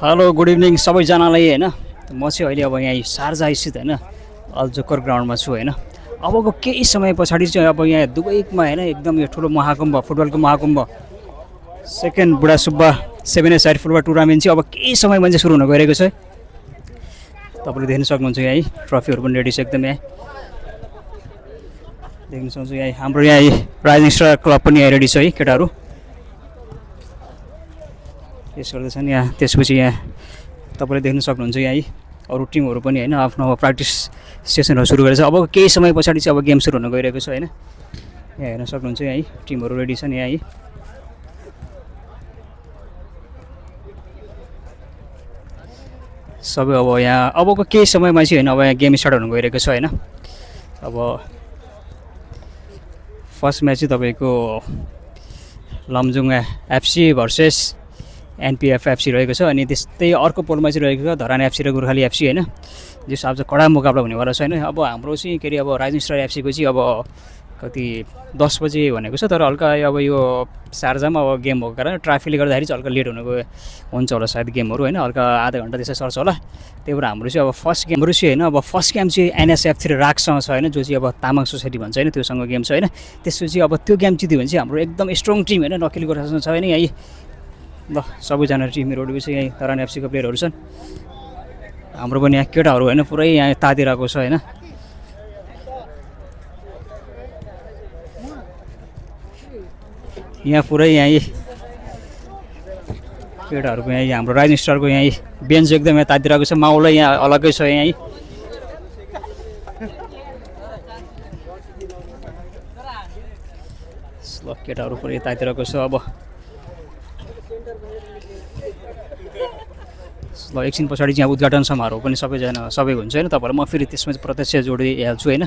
Hello good evening सबैजनालाई होइन म चाहिँ अहिले अब यहाँ शारजा स्थित होइन अल जोकर ग्राउन्डमा छु होइन अबको केही समय पछाडि चाहिँ अब यहाँ दुबईमा होइन एकदम यो ठुलो महाकुम्भ फुटबलको महाकुम्भ सेकेन्ड बुढा सुब्बा 7 साइड फुटबल टुर्नामेन्ट चाहिँ अब केही समयमा चाहिँ सुरु हुन गइरहेको छ तपाईँले देख्न सक्नुहुन्छ यहाँ ट्रफीहरू पनि रेडी छ एकदम यहाँ देख्न सक्नुहुन्छ यहाँ हाम्रो यहाँ राइजिङ स्टार क्लब पनि यहाँ रेडी छ है केटाहरू यस गर्दैछन् यहाँ त्यसपछि यहाँ तपाईँले देख्न सक्नुहुन्छ यहाँ अरू टिमहरू पनि होइन आफ्नो प्र्याक्टिस सेसनहरू सुरु गरेछ अब केही समय पछाडि चाहिँ अब गेम सुरु हुन गइरहेको छ होइन यहाँ हेर्न सक्नुहुन्छ यहाँ टिमहरू रेडी छन् यहाँ सबै अब यहाँ अबको केही समयमा चाहिँ होइन अब यहाँ गेम स्टार्ट हुन गइरहेको छ होइन अब फर्स्ट म्याच चाहिँ तपाईँको Lamjung FC versus NPF FC रहेको छ अनि त्यस्तै अर्को पोलमा चाहिँ रहेको छ धरान एफसी र गोर्खाली एफसी होइन जस अब चाहिँ कडा मुकाबला हुनेवाला छ होइन अब हाम्रो चाहिँ के अरे अब राइजिङ स्टार एफसीको चाहिँ अब कति 10 बजे भनेको छ तर हल्का अब यो शारजामा अब गेम भएको कारण ट्राफिकले गर्दाखेरि चाहिँ हल्का लेट हुन्छ होला सायद गेमहरू होइन हल्का आधा घन्टा त्यसै सर्छ होला त्यही भएर हाम्रो चाहिँ अब फर्स्ट गेमहरू चाहिँ होइन अब फर्स्ट गेम चाहिँ एनएसएफ3 रागसँग छ होइन जो चाहिँ अब तामाङ सोसाइटी भन्छ होइन त्योसँग गेम छ होइन त्यसपछि अब त्यो गेम जित्यो भने चाहिँ हाम्रो एकदम स्ट्रङ टिम होइन नक्कली गोर्खासँग छ होइन यहीँ ल सबैजना टिमहरू चाहिँ यहीँ धरान एफसीको प्लेयरहरू छन् हाम्रो पनि यहाँ केटाहरू होइन पुरै यहाँ तातिरहेको छ होइन यहाँ पुरै यहाँ केटाहरूको यहाँ हाम्रो राइजिङ स्टारको यहाँ बेन्च एकदम यहाँ तातिरहेको छ माहौलै यहाँ अलग्गै छ यहाँ ल केटाहरू पुरै तातिरहेको छ अब ल एकछिन पछाडि चाहिँ उद्घाटन समारोह पनि सबैको हुन्छ होइन तपाईँलाई म फेरि त्यसमा चाहिँ प्रत्यक्ष जोडिहाल्छु होइन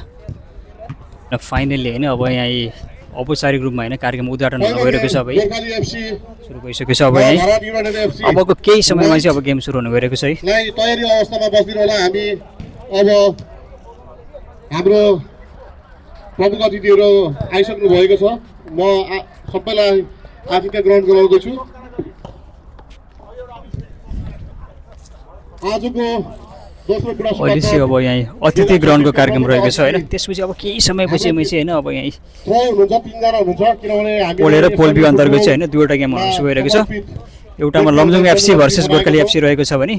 फाइनल्ली होइन अब यहाँ औपचारिक रूपमा होइन कार्यक्रम उद्घाटन हुन गइरहेको छ अब सुरु भइसकेको छ अब यहाँ अबको केही समयमा चाहिँ अब गेम सुरु हुन गइरहेको छ है तयारी अवस्थामा बसिदिनु होला हामी अब हाम्रो प्रमुख अतिथिहरू आइसक्नु भएको छ म सबैलाई आतिथ्य ग्रहण गराउँदैछु आजको दोस्रो कुरा अहिले चाहिँ अब यहाँ अतिथि ग्रहणको कार्यक्रम रहेको छ होइन त्यसपछि अब केही समयपछि चाहिँ होइन अब यहाँ हुनुहुन्छ तीनजना हुनुहुन्छ किनभने हामी पोल र पोल बी अन्तर्गत चाहिँ होइन दुईवटा गेम हुन गइरहेको छ एउटामा Lamjung FC versus Gorkhali FC रहेको छ भने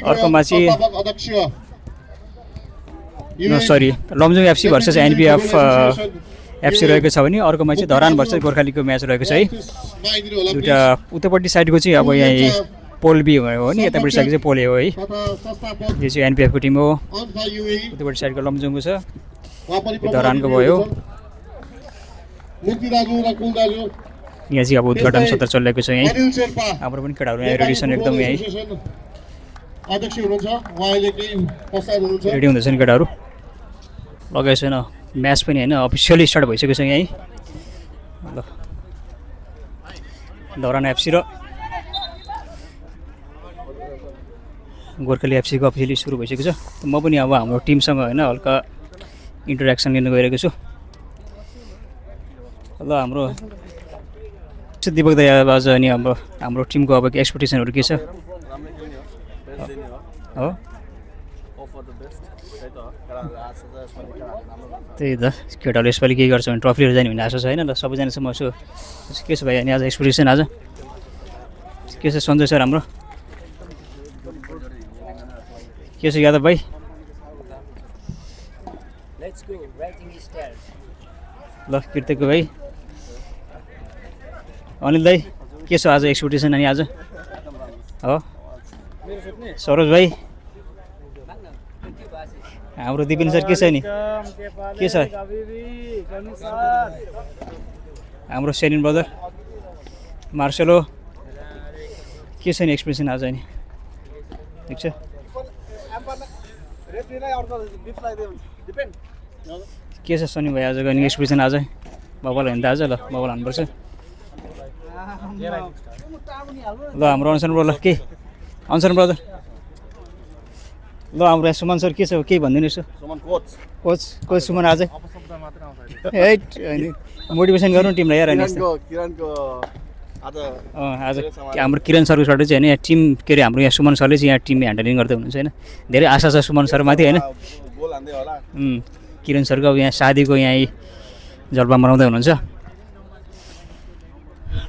अर्कोमा चाहिँ सरी Lamjung FC versus NPF FC रहेको छ भने अर्कोमा चाहिँ धरान भर्सेस गोर्खालीको म्याच रहेको छ है दुईवटा उतापट्टि साइडको चाहिँ अब यहाँ पोल बी हो नि यतापट्टि साइडको चाहिँ पोल ए हो है यो चाहिँ एनपिएफको टिम हो उतापट्टि साइडको लमजुङको छ धरानको भयो यहाँ चाहिँ अब उद्घाटन सत्र चलिरहेको छ यहीँ हाम्रो पनि केटाहरू यहाँ रेडी छन् एकदम यहीँ रेडी हुँदैछन् केटाहरू लगाएको छैन म्याच पनि होइन अफिसियली स्टार्ट भइसकेको छ यहीँ ल धरान एफसी र गोर्खाली एफसीको अफिसियली सुरु भइसकेको छ म पनि अब हाम्रो टिमसँग होइन हल्का इन्टरेक्सन लिन गइरहेको छु ल हाम्रो दिपक दाइ आज अनि अब हाम्रो टिमको अब एक्सपेक्टेसनहरू के छ हो त्यही त केटाहरूले यसपालि के गर्छ भने ट्रफीहरू जाने भन्ने आशा छ होइन ल सबैजना चाहिँ म यसो के छ भाइ अनि आज एक्सपेक्टेसन आज के छ सञ्जय सर हाम्रो के छ यादव भाइ ल कृतिकको भाइ अनिल दाई के छ आज एक्सपेक्टेसन अनि आज हो सरोज भाइ हाम्रो दिपिन सर के छ नि के छ हाम्रो सेनिन ब्रदर मार्सेलो के छ नि एक्सपेक्टेसन आज नि ठिक छ के छ सनी भाइ आजको अनि एक्सपेक्टेसन आज बबल हेर्नु त आज ल बबल हान्नुपर्छ ल हाम्रो अनुसन ब्रदर के अनुसन ब्रदर ल हाम्रो सुमन सर के छ केही भनिदिनु यसो कोच कोच सुमन आजै मोटिभेसन गर्नु टिमलाई यार अनि आज हाम्रो किरण सरबाट चाहिँ होइन यहाँ टिम के अरे हाम्रो यहाँ सुमन सरले चाहिँ यहाँ टिम ह्यान्डलिङ गर्दै हुनुहुन्छ होइन धेरै आशा छ सुमन सरमाथि होइन किरण सरको अब यहाँ शादीको यहाँ जलपा मनाउँदै हुनुहुन्छ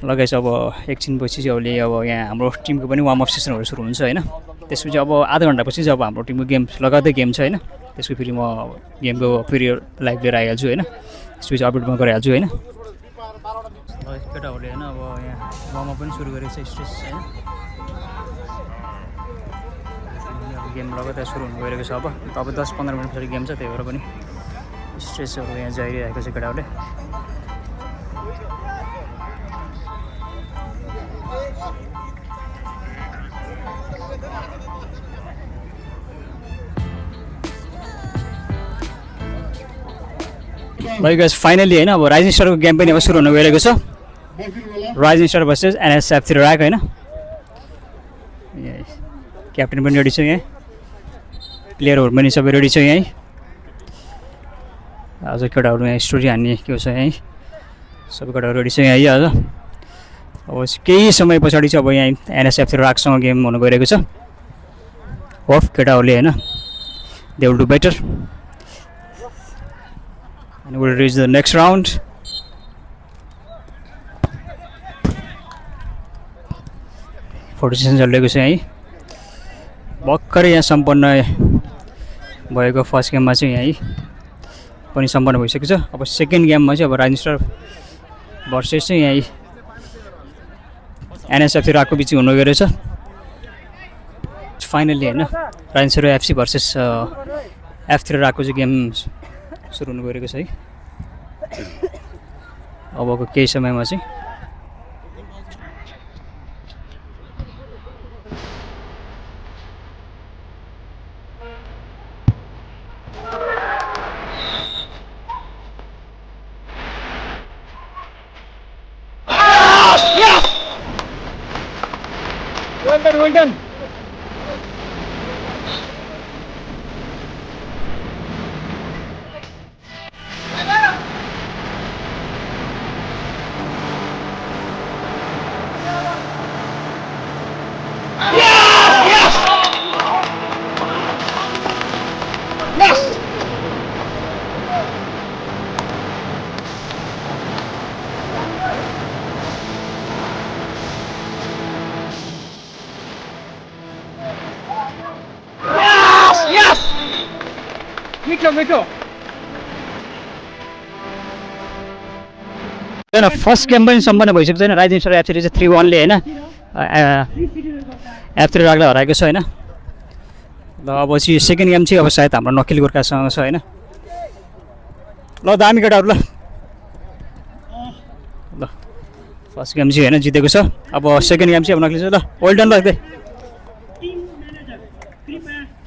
लगाएछ अब एकछिनपछि चाहिँ अब यहाँ हाम्रो टिमको पनि वार्म अप सेसनहरू सुरु हुन्छ होइन त्यसपछि अब आधा घन्टापछि चाहिँ अब हाम्रो टिमको गेम लगातार गेम छ होइन त्यसको फेरि म गेमको फेरि लाइभ लिएर आइहाल्छु होइन त्यसपछि अपडेट म गरिहाल्छु होइन केटाहरूले होइन अब यहाँ वार्म अप पनि सुरु गरेको छ स्ट्रेस होइन अब गेम लगातार सुरु हुनु गइरहेको छ अब 10-15 मिनट पछाडि गेम छ त्यही भएर पनि स्ट्रेसहरू यहाँ जाइरहेको छ केटाहरूले गाइस फाइनली होइन अब राइजिङ स्टारको गेम पनि अब सुरु हुन गइरहेको छ राइजिङ स्टार भर्सेस एनएसएफ राक होइन क्याप्टेन पनि रेडी छ यहाँ प्लेयरहरू पनि सबै रेडी छ यहीँ आज केटाहरू यहाँ स्टोरी हान्ने के छ यहीँ सबै केटाहरू रेडी छ यहीँ आज अब केही समय पछाडि चाहिँ अब यहाँ एनएसएफ राकसँग गेम हुन गइरहेको छ होप केटाहरूले होइन they will do better and we'll reach the next round. Photo session चलिरहेको छ यहीँ भर्खरै यहाँ सम्पन्न भएको फर्स्ट गेममा चाहिँ यहीँ पनि सम्पन्न भइसकेको छ अब सेकेन्ड गेममा चाहिँ अब राइजिङ स्टार भर्सेस चाहिँ यहीँ एनएसएफ राकको बिच हुनु गइरहेको छ फाइनली होइन rising star FC versus F3 राकको चाहिँ गेम सुरु हुनु गइरहेको छ है अबको केही समयमा चाहिँ well done. मिठो होइन फर्स्ट गेम पनि सम्पन्न भइसकेको छैन राइजिङ स्टार एफ3 चाहिँ 3-1ले होइन F3 राकलाई हराएको छ होइन ल अब चाहिँ सेकेन्ड गेम चाहिँ अब सायद हाम्रो नकिल गोर्खासँग छ होइन ल दामी केटाहरू ल फर्स्ट गेम चाहिँ होइन जितेको छ अब सेकेन्ड गेम चाहिँ अब नकिल छ ल वेल डन लाग्दै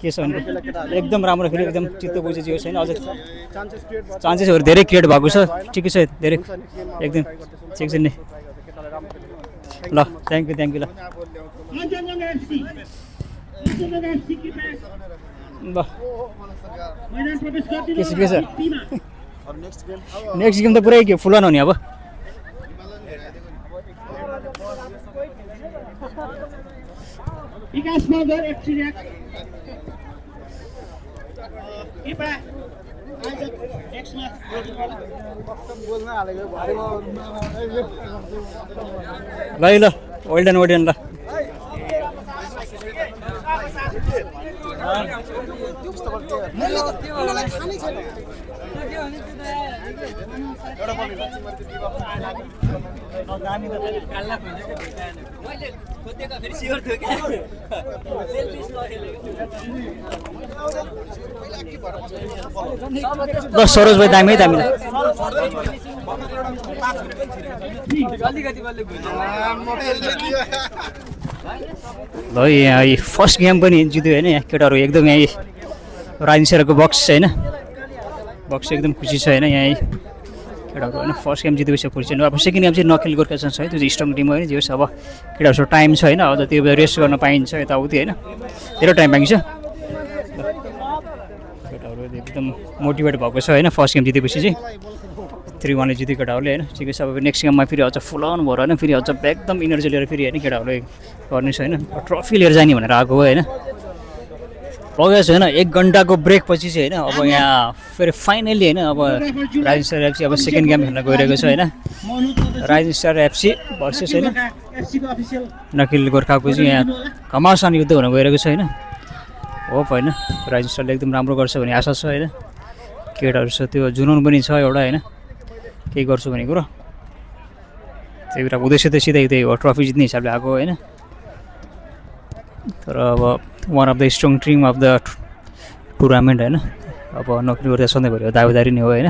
के छ भने एकदम राम्रो खेल्यो एकदम चित्त बुझेको छैन अझ चान्सेसहरू धेरै क्रिएट भएको छ ठिकै छ धेरै एकदम ठिक छ नि ल थ्याङ्क यू ल के छ नेक्स्ट गेम त पुरै के फुल अन हो नि अब ल वेल डन ल ल सरोज भाइ दामी ल यहाँ फर्स्ट गेम पनि जित्यो होइन यहाँ केटाहरू एकदम यहाँ राजिङ स्टारको बक्स छ होइन बक्स एकदम खुसी छ होइन यहाँ केटाहरू होइन फर्स्ट गेम जितेपछि खुसी छैन अब सेकेन्ड गेम चाहिँ नकिल गोर्खासँग छ है त्यो चाहिँ स्ट्रङ टिम होइन जे होस् अब केटाहरूसँग टाइम छ होइन अझ त्यो रेस्ट गर्न पाइन्छ यताउति होइन धेरै टाइम पाइन्छ केटाहरू एकदम मोटिभेट भएको छ होइन फर्स्ट गेम जितेपछि चाहिँ 3-1 जित्यो केटाहरूले होइन ठिकै छ अब नेक्स्ट गेममा फेरि अझ फुल अन भएर होइन फेरि अझ एकदम इनर्जी लिएर फेरि होइन केटाहरूले गर्नेछ होइन ट्रफी लिएर जाने भनेर आएको हो होइन पगेछ होइन 1 घन्टाको ब्रेक पछि चाहिँ होइन अब यहाँ फेरि फाइनली होइन अब राइजिङ स्टार एफसी अब सेकेन्ड गेम खेल्न गइरहेको छ होइन राइजिङ स्टार एफसी भर्सेस होइन नकिल गोर्खाको चाहिँ यहाँ घमासान युद्ध हुन गइरहेको छ होइन होप होइन राइजिङ स्टारले एकदम राम्रो गर्छ भन्ने आशा छ होइन केटाहरू छ त्यो जुनुन पनि छ एउटा होइन केही गर्छु भन्ने कुरो त्यही भएर उद्देश्य त सिधै त्यही हो ट्रफी जित्ने हिसाबले आएको होइन तर अब one of the strong team of the tournament होइन अब नकिल गोर्खा सधैँभरि दावेदारी नै हो होइन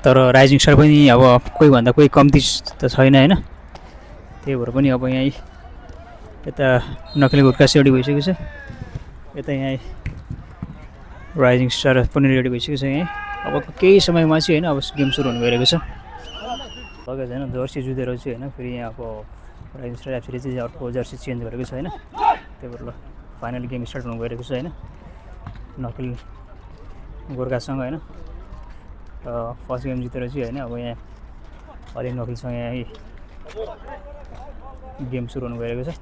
तर राइजिङ स्टार पनि अब कोही भन्दा कोही कम्ती त छैन होइन त्यही भएर पनि अब यहीँ यता नकिल गोर्खा चाहिँ रेडी भइसकेको छ यता यहाँ राइजिङ स्टार पनि रेडी भइसकेको छ यहीँ अब केही समयमा चाहिँ होइन अब गेम सुरु हुन गइरहेको छ लगेको छैन जर्सी जुधेर चाहिँ होइन फेरि यहाँ अब राइजिङ स्टार एफसीले चाहिँ अर्को जर्सी चेन्ज गरेको छ होइन त्यही भएर ल फाइनल गेम स्टार्ट हुन गइरहेको छ होइन नकिल गोर्खासँग होइन फर्स्ट गेम जितेर चाहिँ होइन अब यहाँ अलि नकिलसँग यहाँ गेम सुरु हुन गइरहेको छ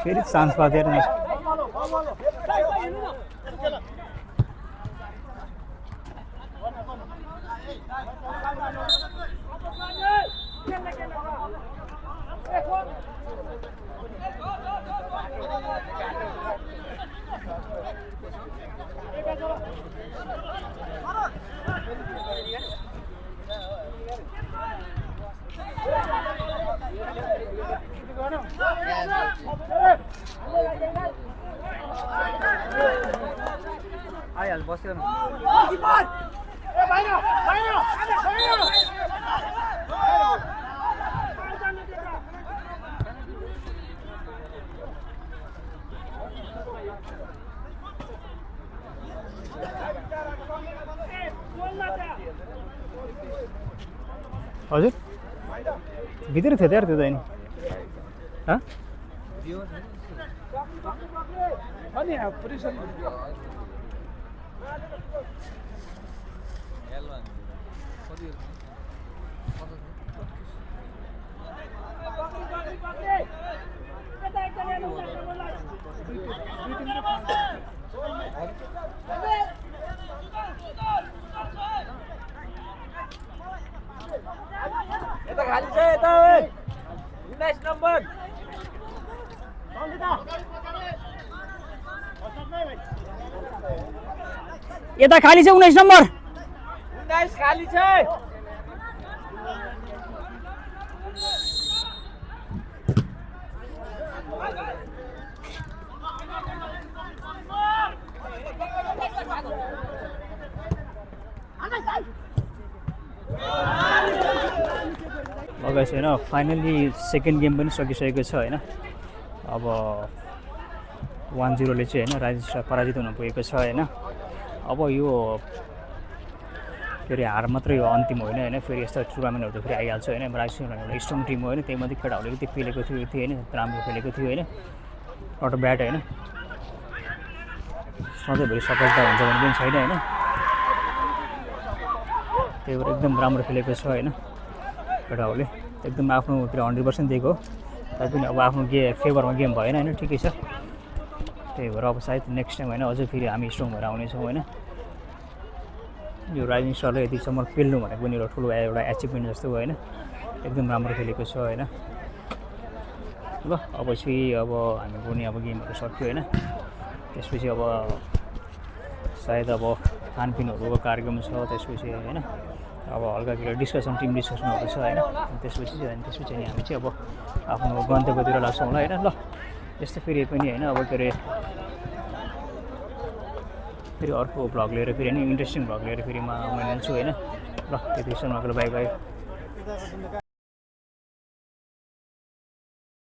फेरि चान्स पाएर नि आइहाल्छ बस्यो हजुर भित्र थियो त यार त्यो त नि यता खाली छ यता 19 नम्बर यता खाली छ 19 नम्बर 19 खाली छ लगाएछ होइन फाइनली सेकेन्ड गेम पनि सकिसकेको छ होइन अब 1-0ले चाहिँ होइन राइजिङ स्टार पराजित हुन पुगेको छ होइन अब यो के अरे हार मात्रै हो अन्तिम होइन होइन फेरि यस्तो टुर्नामेन्टहरू त फेरि आइहाल्छ होइन राइजिङ स्टार एउटा स्ट्रङ टिम हो होइन त्यही मात्रै केटाहरूले त्यो खेलेको थियो होइन राम्रो खेलेको थियो होइन नट ब्याड होइन सधैँभरि सफलता हुन्छ भने पनि छैन होइन त्यही भएर एकदम राम्रो खेलेको छ होइन केटाहरूले एकदम आफ्नो 100% दिएको तैपनि अब आफ्नो फेभरमा गेम भएन होइन ठिकै छ त्यही भएर अब सायद नेक्स्ट टाइम होइन अझै फेरि हामी स्ट्रङ भएर आउनेछौँ होइन यो राइजिङ स्टारले यतिसम्म पेल्नु भनेको पनि एउटा ठुलो एउटा एचिभमेन्ट जस्तो हो होइन एकदम राम्रो खेलेको छ होइन ल अब चाहिँ अब हामी पनि अब गेमहरू सक्यो होइन त्यसपछि अब सायद अब खानपिनहरूको कार्यक्रम छ त्यसपछि होइन अब हल्का के डिस्कसन टिम डिस्कसन हुँदैछ होइन त्यसपछि अनि हामी चाहिँ अब आफ्नो गन्तव्यतिर लाग्छौँ होला होइन ल यस्तो फेरि पनि होइन अब के अरे फेरि अर्को भ्लग लिएर फेरि होइन इन्ट्रेस्टिङ भ्लग लिएर फेरि म ल्याउँछु होइन ल त्यतिसम्मको बाई बाई